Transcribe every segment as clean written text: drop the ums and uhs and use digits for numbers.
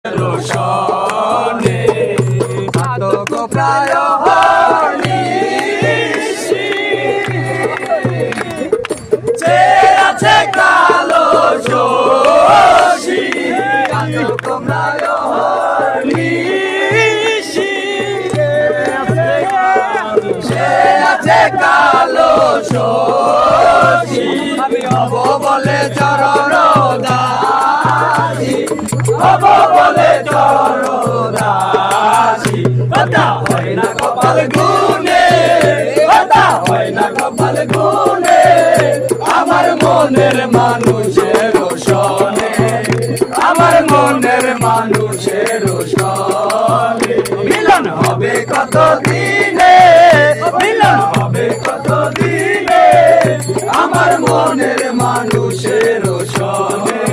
রোশনে আতক প্রায় নিশি চেয়ে আছে কালো শশী আতক প্রায় নিশি চেয়ে আছে কালো শশী আমি হব বলে চরণ দাসী হব বলে চরণদাসী কথা হয় না কপাল গুনে কথা হয় না কপাল গুনে আমার মনের মানুষের সনে আমার মনের মানুষের সনে মিলন হবে কত দিনে মিলন হবে কত দিনে আমার মনের মানুষের সনে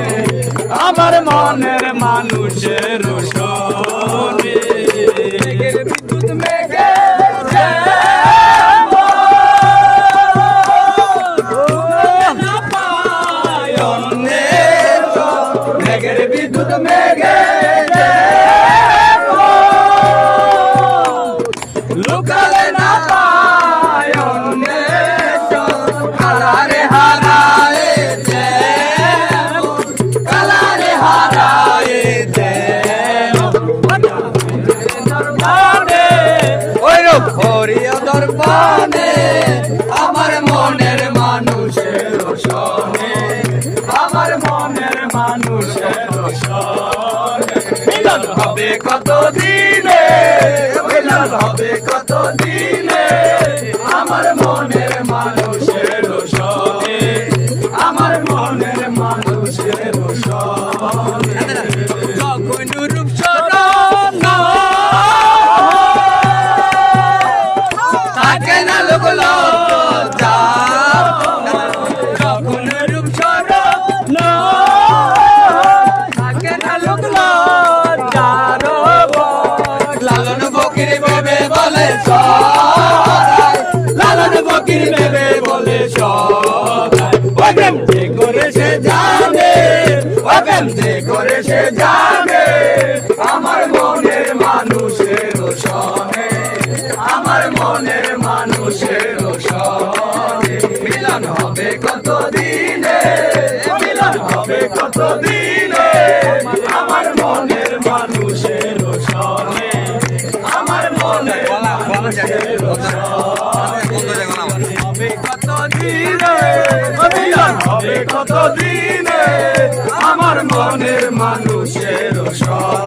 আমার মনের মানুষের সনে বিদ্যুৎ মেঘে মেঘের বিদ্যুৎ মেঘে লুকালে না পায় কালারে হারায় কালারে হারায় ওই হরিয় দর্পণে আমার মনের মানুষের সনে আমার মনের মানুষের সনে মিলন হবে কত দিনে মিলন হবে কত দিনে আমার মনের মানুষের সনে আমার মনের মানুষের সনে যখন রূপ শরণ থাকে না লোক লজ্জা যখন রূপ শরণ থাকে না লোক লজ্জার লালন ফকির ভেবে বলে সদাই লালন ফকির ভেবে বলে সদাই ওই প্রেম যে করে সে জানে ওই প্রেম যে করে সে জানে আমার মনের মানুষের সনে আমার মনের মানুষের সনে মিলন হবে কত দিনে মিলন হবে কত দিনে আমার মনের মানুষের সনে আমার মনের মানুষের সনে হবে কত দিনে মিলন হবে কত দিনে আমার মনের মানুষের সনে।